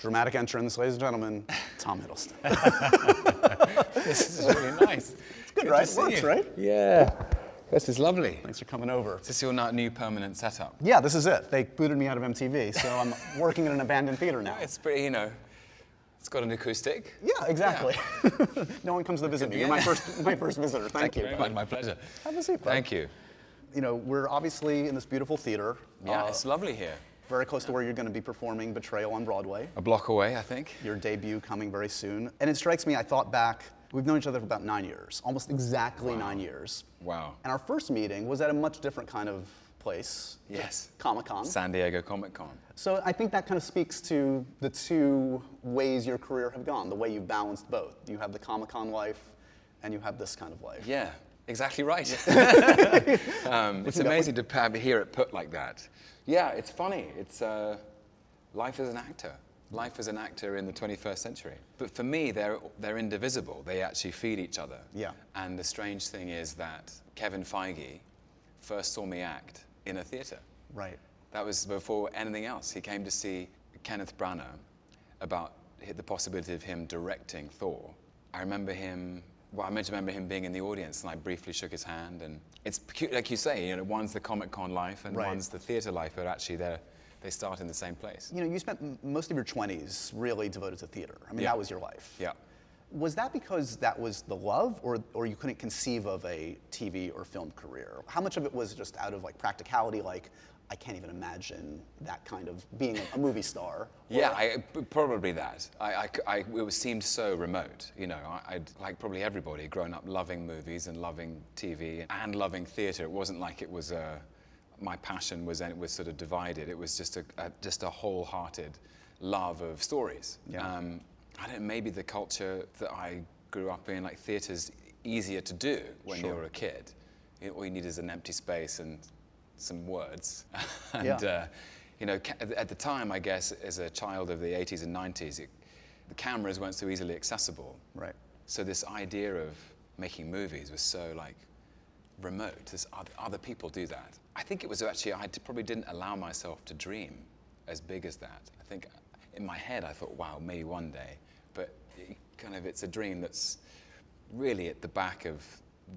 Dramatic entrance, ladies and gentlemen, Tom Hiddleston. This is really nice. It's good, right? It works, right? Yeah. This is lovely. Thanks for coming over. Is this your new permanent setup? Yeah, this is it. They booted me out of MTV, so I'm working in an abandoned theater now. It's pretty, it's got an acoustic. Yeah, exactly. Yeah. No one comes to visit me. You're my first visitor. Thank you. Very much. My pleasure. Have a seat, bud. Thank you. We're obviously in this beautiful theater. Yeah, it's lovely here. Very close to where you're going to be performing Betrayal on Broadway. A block away, I think. Your debut coming very soon. And it strikes me, I thought back, we've known each other for about 9 years, almost exactly 9 years. Wow. And our first meeting was at a much different kind of place. Yes. Comic-Con. San Diego Comic-Con. So I think that kind of speaks to the two ways your career have gone, the way you've balanced both. You have the Comic-Con life, and you have this kind of life. Yeah, exactly right. It's amazing to hear it put like that. Yeah, it's funny. It's life as an actor. Life as an actor in the 21st century. But for me, they're indivisible. They actually feed each other. Yeah. And the strange thing is that Kevin Feige first saw me act in a theater. Right. That was before anything else. He came to see Kenneth Branagh about the possibility of him directing Thor. I remember him being in the audience, and I briefly shook his hand. And it's like you say, one's the Comic-Con life and one's the theater life, but actually they start in the same place. You spent most of your 20s really devoted to theater. I mean, that was your life. Yeah. Was that because that was the love, or you couldn't conceive of a TV or film career? How much of it was just out of practicality, I can't even imagine that kind of being a movie star? Yeah, probably that. It seemed so remote. I'd, like probably everybody, grown up loving movies and loving TV and loving theater. It wasn't like it was my passion was sort of divided. It was just a wholehearted love of stories. Yeah. I don't know, maybe the culture that I grew up in, theater's easier to do when you're a kid. All you need is an empty space and some words. And, at the time, I guess, as a child of the 80s and 90s, the cameras weren't so easily accessible. Right. So this idea of making movies was so, remote. There's other people do that. I think it was actually, I probably didn't allow myself to dream as big as that. I think in my head, I thought, wow, maybe one day. But it's a dream that's really at the back of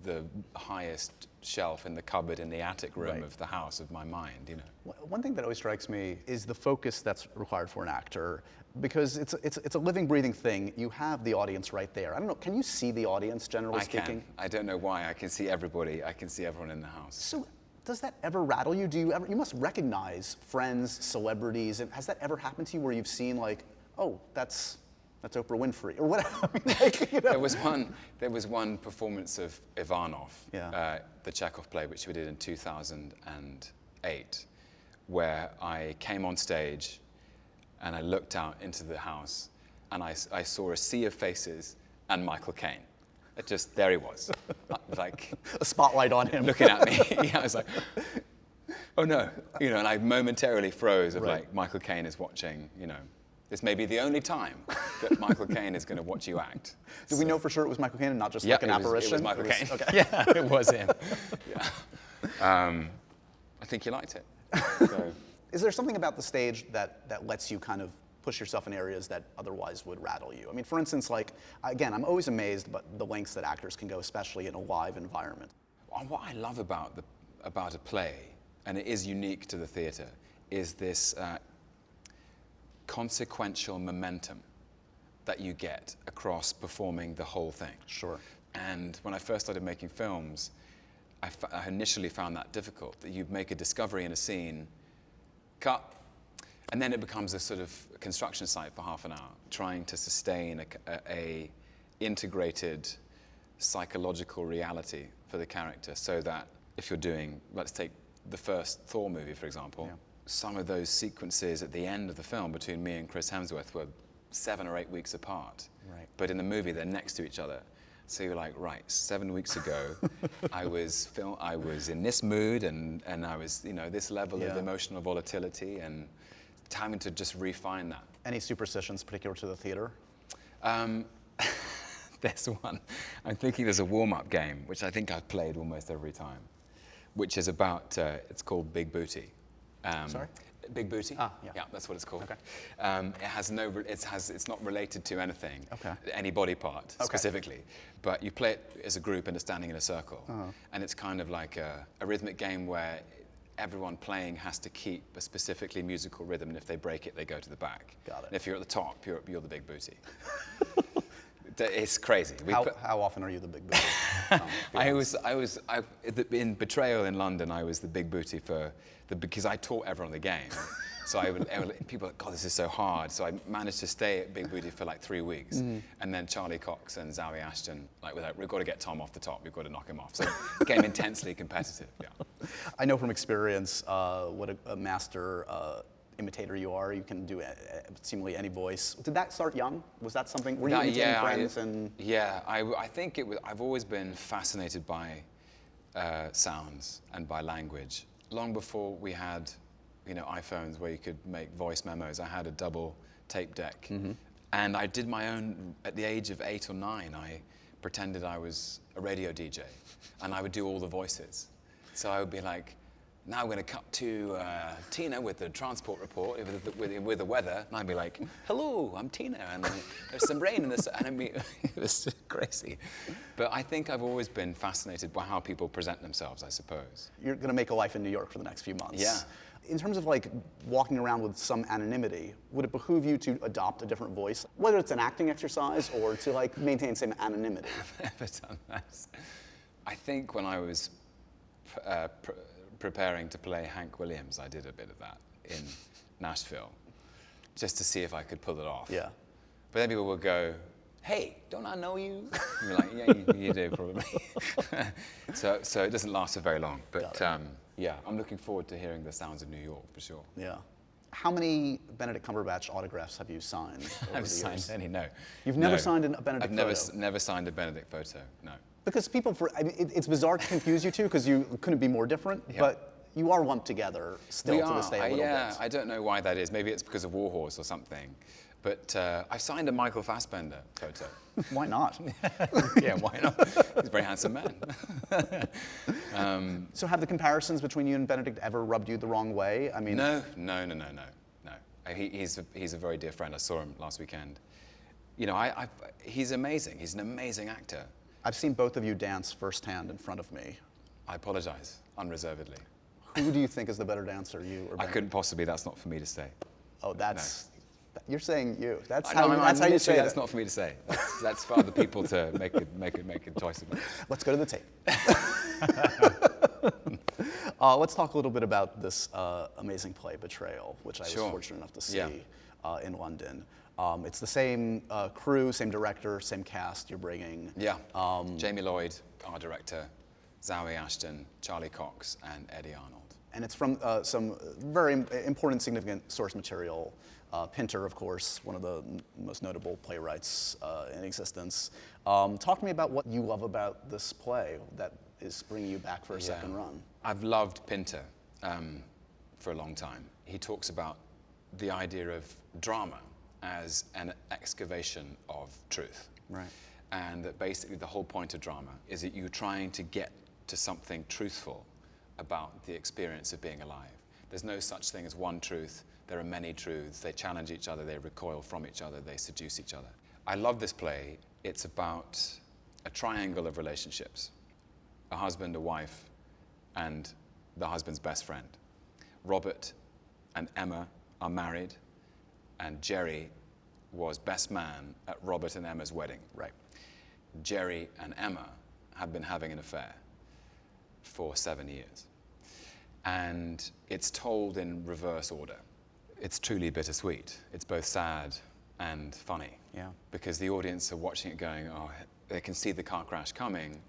the highest shelf in the cupboard in the attic room of the house of my mind, One thing that always strikes me is the focus that's required for an actor, because it's a living, breathing thing. You have the audience right there. I don't know, can you see the audience, generally speaking? I don't know why. I can see everybody. I can see everyone in the house. So does that ever rattle you? You must recognize friends, celebrities, and has that ever happened to you where you've seen oh, that's Oprah Winfrey, or whatever? There was one performance of Ivanov, the Chekhov play, which we did in 2008, where I came on stage and I looked out into the house and I saw a sea of faces and Michael Caine. There he was, a spotlight on him, looking at me. Yeah, I was like, oh no, and I momentarily froze of Michael Caine is watching, This may be the only time that Michael Caine is going to watch you act. Do we know for sure it was Michael Caine and not just an apparition? It was Michael Caine. Okay. Yeah, it was him. Yeah. I think you liked it. So. Is there something about the stage that lets you kind of push yourself in areas that otherwise would rattle you? I mean, for instance, again, I'm always amazed by the lengths that actors can go, especially in a live environment. What I love about a play, and it is unique to the theater, is this consequential momentum that you get across performing the whole thing. Sure. And when I first started making films, I initially found that difficult, that you make a discovery in a scene, cut, and then it becomes a sort of construction site for half an hour, trying to sustain a integrated psychological reality for the character, so that if you're doing, let's take the first Thor movie, for example, some of those sequences at the end of the film between me and Chris Hemsworth were 7 or 8 weeks apart. Right. But in the movie, they're next to each other. So you're like, right, 7 weeks ago, I was in this mood, and I was, this level of emotional volatility, and having to just refine that. Any superstitions particular to the theater? There's one. I'm thinking there's a warm-up game, which I think I've played almost every time, which is about, it's called Big Booty. Sorry? Big Booty. Yeah. Yeah, that's what it's called. Okay. It's not related to anything, Okay. any body part specifically, but you play it as a group and are standing in a circle, and it's kind of like a rhythmic game where everyone playing has to keep a specifically musical rhythm, and if they break it, they go to the back. Got it. And if you're at the top, you're the Big Booty. It's crazy. How often are you the Big Booty? In Betrayal in London, I was the Big Booty because I taught everyone the game. So people were like, God, this is so hard. So I managed to stay at Big Booty for like 3 weeks. And then Charlie Cox and Zoe Ashton, we've got to get Tom off the top. We've got to knock him off. So it became intensely competitive. Yeah. I know from experience what a master imitator you are. You can do seemingly any voice. Did that start young? Was that something? Were you imitating friends? I think it was. I've always been fascinated by sounds and by language. Long before we had, iPhones where you could make voice memos, I had a double tape deck, and I did my own. At the age of 8 or 9, I pretended I was a radio DJ, and I would do all the voices. So I would be like, now I'm going to cut to Tina with the transport report with the weather, and I'd be like, hello, I'm Tina, and there's some rain in this, and it was crazy. But I think I've always been fascinated by how people present themselves, I suppose. You're going to make a life in New York for the next few months. Yeah. In terms of like walking around with some anonymity, would it behoove you to adopt a different voice, whether it's an acting exercise or to like maintain some anonymity? I've never done that. I think when I was preparing to play Hank Williams, I did a bit of that in Nashville, just to see if I could pull it off. Yeah. But then people would go, hey, don't I know you? And you're like, yeah, you do probably. So it doesn't last for very long. But yeah, I'm looking forward to hearing the sounds of New York for sure. Yeah. How many Benedict Cumberbatch autographs have you signed over I've the signed years? any, no. You've never signed a Benedict photo? I've never signed a Benedict photo, no. Because people, it's bizarre to confuse you two because you couldn't be more different, but you are lumped together still to this day a little bit. I don't know why that is. Maybe it's because of Warhorse or something. But I've signed a Michael Fassbender photo. Why not? Yeah, why not? He's a very handsome man. So have the comparisons between you and Benedict ever rubbed you the wrong way? I mean, No. He's a very dear friend. I saw him last weekend. He's amazing. He's an amazing actor. I've seen both of you dance firsthand in front of me. I apologize, unreservedly. Who do you think is the better dancer, you or Benedict? I couldn't possibly. That's not for me to say. Oh, that's... You're saying you. That's how you say that's it. not for me to say. That's for other people to make a choice about. Let's go to the tape. Let's talk a little bit about this amazing play, Betrayal, which I was fortunate enough to see in London. It's the same crew, same director, same cast you're bringing. Yeah. Jamie Lloyd, our director, Zoe Ashton, Charlie Cox, and Eddie Arnold. And it's from some very important, significant source material. Pinter, of course, one of the most notable playwrights in existence. Talk to me about what you love about this play that is bringing you back for a second run. I've loved Pinter for a long time. He talks about the idea of drama as an excavation of truth. Right. And that basically the whole point of drama is that you're trying to get to something truthful about the experience of being alive. There's no such thing as one truth. There are many truths. They challenge each other, they recoil from each other, they seduce each other. I love this play. It's about a triangle of relationships. A husband, a wife, and the husband's best friend. Robert and Emma are married, and Jerry was best man at Robert and Emma's wedding. Right. Jerry and Emma have been having an affair for 7 years. And it's told in reverse order. It's truly bittersweet. It's both sad and funny. Yeah. Because the audience are watching it going, oh, they can see the car crash coming,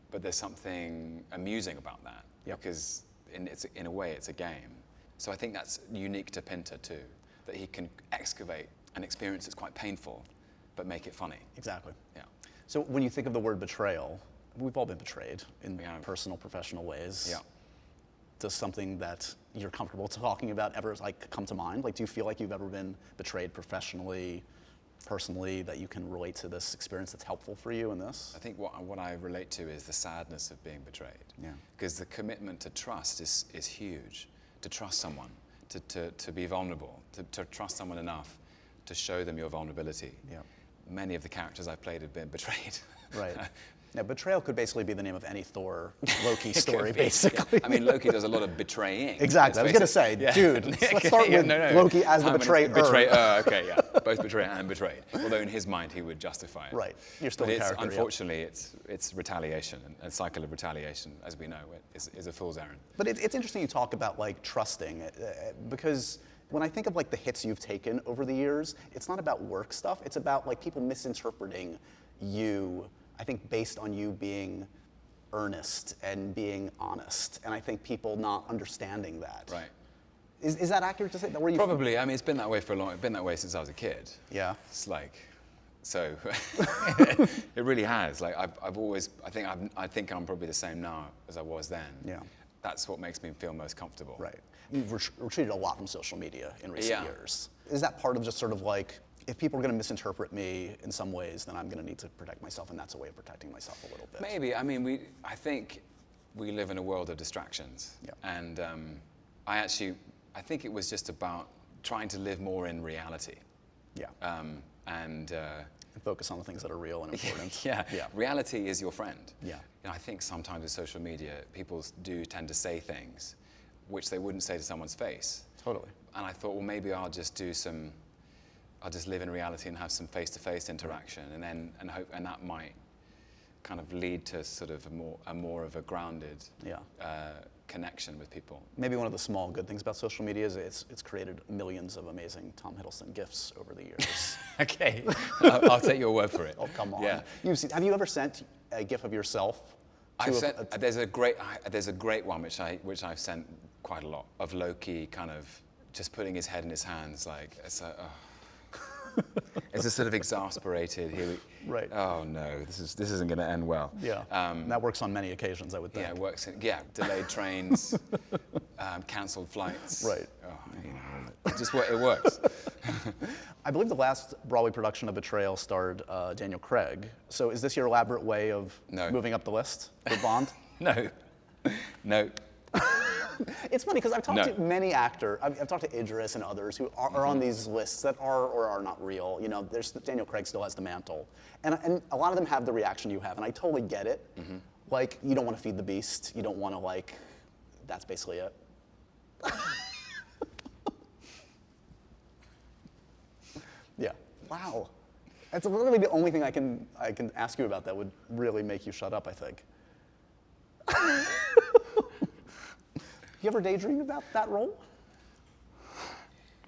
but there's something amusing about that. Because in a way, it's a game. So I think that's unique to Pinter too, that he can excavate an experience that's quite painful, but make it funny. Exactly. Yeah. So when you think of the word betrayal, we've all been betrayed in personal, professional ways. Yeah. Does something that you're comfortable talking about ever like come to mind? Like, do you feel like you've ever been betrayed professionally, personally, that you can relate to this experience that's helpful for you in this? I think what I relate to is the sadness of being betrayed. Yeah. Because the commitment to trust is huge. To trust someone, to be vulnerable, to trust someone enough to show them your vulnerability. Yeah. Many of the characters I've played have been betrayed. Right. Now, Betrayal could basically be the name of any Thor Loki story, Could be, basically. yeah. I mean, Loki does a lot of betraying. Exactly. I was going to say, dude, let's start with Loki as the betrayer. Okay, yeah. Both betrayer and betrayed. Although in his mind he would justify it. Right. You're still but a character. Unfortunately, it's retaliation, and a cycle of retaliation, as we know, is a fool's errand. But it's interesting you talk about like trusting, because when I think of like the hits you've taken over the years, it's not about work stuff. It's about like people misinterpreting you, I think, based on you being earnest and being honest. And I think people not understanding that. Right. Is that accurate to say? Were you Probably. I mean, it's been that way for a long. It's been that way since I was a kid. Yeah. It's like, so it really has. Like I've always. I think I'm probably the same now as I was then. Yeah. That's what makes me feel most comfortable. Right. You've retreated a lot from social media in recent years. Is that part of just sort of like, if people are going to misinterpret me in some ways, then I'm going to need to protect myself, and that's a way of protecting myself a little bit? Maybe. I mean, I think we live in a world of distractions. Yeah. And I think it was just about trying to live more in reality. Yeah. And focus on the things that are real and important. yeah. Reality is your friend. Yeah. You know, I think sometimes with social media, people do tend to say things which they wouldn't say to someone's face. Totally. And I thought, well, maybe I'll just live in reality and have some face-to-face interaction, and hope, and that might kind of lead to sort of a more of a grounded connection with people. Maybe one of the small good things about social media is it's created millions of amazing Tom Hiddleston gifs over the years. Okay, I'll take your word for it. Oh, come on. Yeah. Have you ever sent a gif of yourself? There's a great one which I've sent quite a lot, of Loki kind of just putting his head in his hands, like it's a sort of exasperated. Right. Oh no, this isn't going to end well. Yeah. That works on many occasions, I would think. Yeah, it works. Delayed trains, cancelled flights. Right. Oh, you know, it works. I believe the last Broadway production of Betrayal starred Daniel Craig. So is this your elaborate way of moving up the list for Bond? No. It's funny because I've talked to many actors. I've talked to Idris and others who are on these lists that are or are not real. You know, Daniel Craig still has the mantle, and a lot of them have the reaction you have, and I totally get it. Mm-hmm. Like, you don't want to feed the beast. You don't want to, like. That's basically it. Yeah. Wow. That's literally the only thing I can ask you about that would really make you shut up, I think. You ever daydream about that role?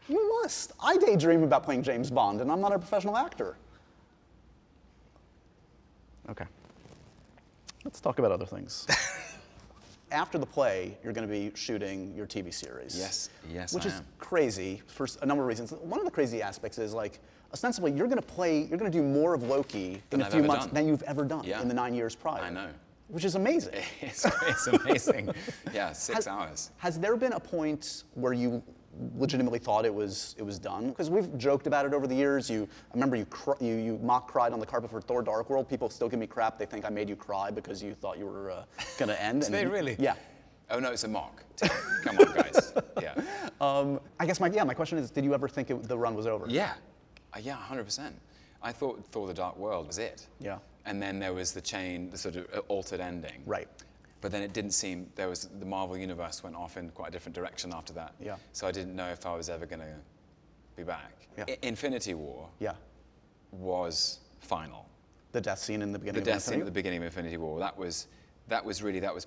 You must. I daydream about playing James Bond, and I'm not a professional actor. Okay. Let's talk about other things. After the play, you're going to be shooting your TV series. Yes, which is crazy for a number of reasons. One of the crazy aspects is, like, ostensibly, you're going to do more of Loki in a few months than you've ever done in the 9 years prior. I know. Which is amazing. It's amazing. Yeah, 6 hours. Has there been a point where you legitimately thought it was done? Because we've joked about it over the years. I remember you mock cried on the carpet for Thor: Dark World. People still give me crap. They think I made you cry because you thought you were going to end. Did they really? Yeah. Oh no, it's a mock. Come on, guys. Yeah. I guess my question is, did you ever think the run was over? Yeah. 100%. I thought Thor: The Dark World was it. Yeah. And then there was the sort of altered ending. Right. But then it didn't seem, the Marvel Universe went off in quite a different direction after that. Yeah. So I didn't know if I was ever going to be back. Yeah. Infinity War was final. The death scene in the beginning The death scene at the beginning of Infinity War, that was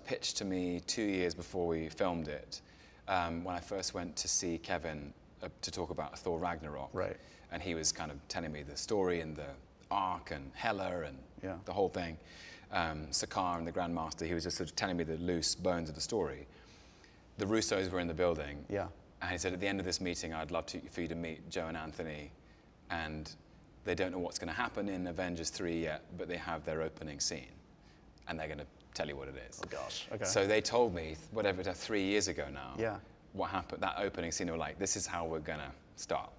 pitched to me 2 years before we filmed it, when I first went to see Kevin to talk about Thor Ragnarok. Right. And he was kind of telling me the story and the arc and Hela and the whole thing. Sakaar and the Grandmaster, he was just sort of telling me the loose bones of the story. The Russos were in the building. Yeah. And he said, at the end of this meeting, I'd love for you to meet Joe and Anthony. And they don't know what's going to happen in Avengers 3 yet, but they have their opening scene. And they're going to tell you what it is. Oh, gosh. Okay. So they told me, 3 years ago now, what happened, that opening scene. They were like, this is how we're going to start.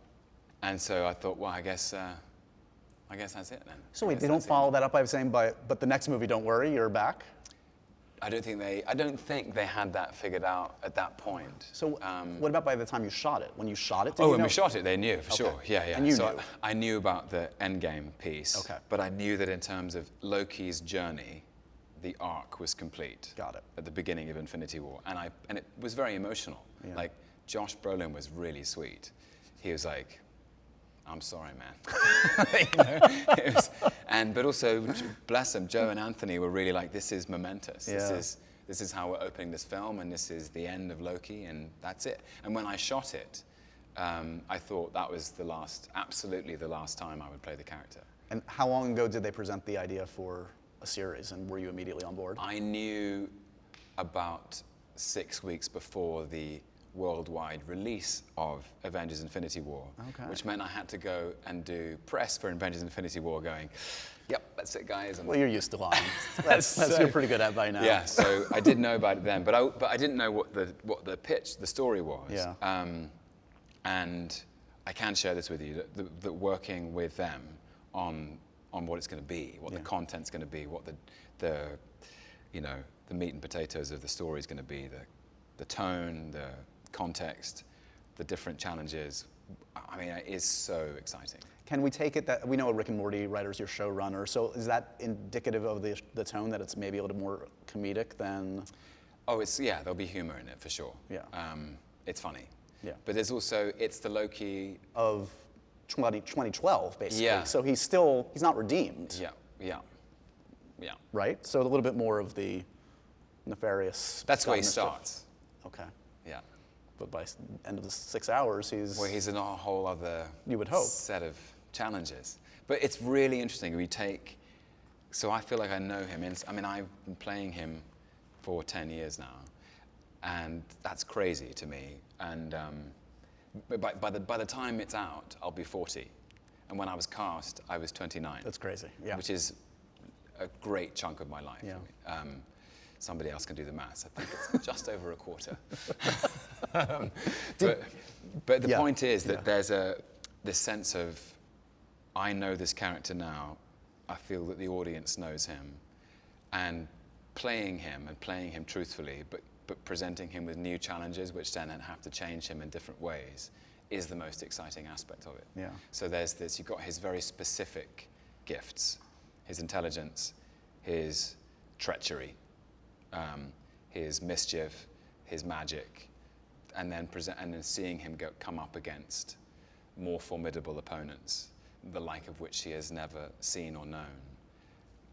And so I thought, well, I guess that's it then. So wait, they don't follow that up by saying, but the next movie, don't worry, you're back? I don't think they had that figured out at that point. So what about by the time you shot it? When you shot it, did Oh, you when know? we shot it, they knew for sure. Yeah, yeah. And you so knew? I knew about the endgame piece. Okay. But I knew that in terms of Loki's journey, the arc was complete. Got it. At the beginning of Infinity War, and it was very emotional. Yeah. Like Josh Brolin was really sweet. He was like, "I'm sorry, man." You know? But also, bless them, Joe and Anthony were really like, "This is momentous. Yeah. This is how we're opening this film, and this is the end of Loki, and that's it." And when I shot it, I thought that was absolutely the last time I would play the character. And how long ago did they present the idea for a series, and were you immediately on board? I knew about 6 weeks before the worldwide release of Avengers Infinity War, Okay. which meant I had to go and do press for Avengers Infinity War going, "Yep, that's it, guys." And Well, you're used to lying. That's you're pretty good at by now. yeah, so I did know about it then, but I didn't know what the pitch, the story was. Yeah. And I can share this with you, that working with them on what it's going to be, what the content's going to be, what the meat and potatoes of the story is going to be, the tone, the context, the different challenges. I mean, it is so exciting. Can we take it that we know a Rick and Morty writer's your showrunner, so is that indicative of the tone, that it's maybe a little more comedic than? Oh, there'll be humor in it for sure. Yeah. It's funny. Yeah. But there's also, it's the Loki. Of 2012, basically. Yeah. So he's not redeemed. Yeah. Right? So a little bit more of the nefarious. That's where he mischief. starts. Okay. Yeah. But by end of the 6 hours, Well, he's in a whole other You would hope. set of challenges. But it's really interesting. So I feel like I know him. I've been playing him for 10 years now, and that's crazy to me. And but by the time it's out, I'll be 40. And when I was cast, I was 29. That's crazy. Yeah. Which is a great chunk of my life. Yeah. For me. Somebody else can do the maths. I think it's just over a quarter. But the point is that there's this sense of, I know this character now. I feel that the audience knows him, and playing him truthfully, but presenting him with new challenges, which then have to change him in different ways, is the most exciting aspect of it. Yeah. So there's this. You've got his very specific gifts, his intelligence, his treachery, his mischief, his magic, and then seeing him come up against more formidable opponents, the like of which he has never seen or known.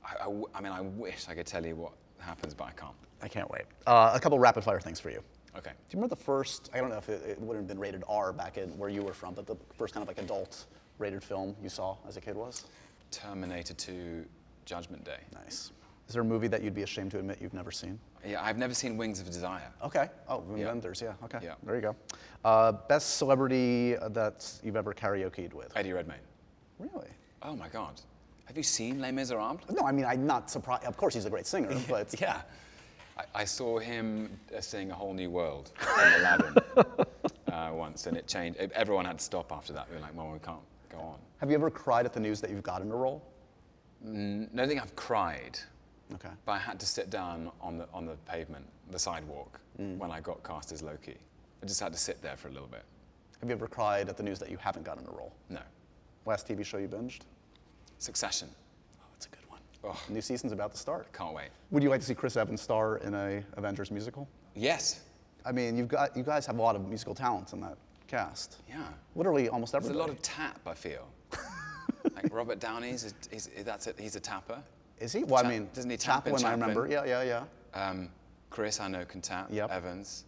I wish I could tell you what happens, but I can't. I can't wait. A couple rapid fire things for you. Okay. Do you remember the first, I don't know if it would have been rated R back in where you were from, but the first kind of like adult rated film you saw as a kid was? Terminator 2, Judgment Day. Nice. Is there a movie that you'd be ashamed to admit you've never seen? Yeah, I've never seen Wings of Desire. Okay. Oh, Vendors, yeah. Okay. Yeah. There you go. Best celebrity that you've ever karaoke'd with? Eddie Redmayne. Really? Oh my God. Have you seen Les Miserables? No, I mean, I'm not surprised. Of course, he's a great singer, but Yeah. I saw him sing A Whole New World in Aladdin once, and it changed. Everyone had to stop after that. We were like, well, we can't go on. Have you ever cried at the news that you've gotten a role? No, I don't think I've cried. Okay. But I had to sit down on the pavement, the sidewalk, when I got cast as Loki. I just had to sit there for a little bit. Have you ever cried at the news that you haven't gotten a role? No. Last TV show you binged? Succession. Oh, that's a good one. Oh, New season's about to start. can't wait. Would you like to see Chris Evans star in a Avengers musical? Yes. I mean, you guys have a lot of musical talents in that cast. Yeah. Literally almost There's everybody. a lot of tap, I feel. Like Robert Downey's, he's a tapper. Is he? Well, I Cha- mean, doesn't he tap in Chaplin, I Chaplin? remember. Yeah. Chris, I know, can tap. Yep. Evans.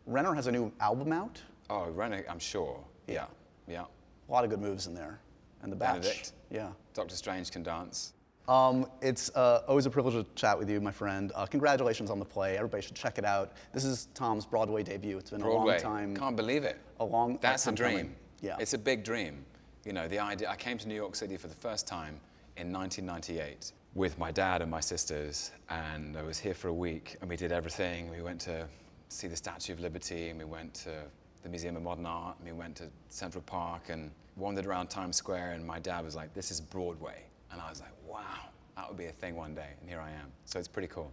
Renner has a new album out. Oh, Renner, I'm sure. Yeah. Yeah. A lot of good moves in there. And the Batch. Benedict. Yeah. Doctor Strange can dance. It's always a privilege to chat with you, my friend. Congratulations on the play. Everybody should check it out. This is Tom's Broadway debut. It's been Broadway. a long time. Can't believe it. That's a time dream. coming. Yeah. It's a big dream. You know, the idea. I came to New York City for the first time in 1998 with my dad and my sisters, and I was here for a week, and we did everything. We went to see the Statue of Liberty, and we went to the Museum of Modern Art, and we went to Central Park, and wandered around Times Square, and my dad was like, "This is Broadway," and I was like, "Wow, that would be a thing one day," and here I am. So it's pretty cool.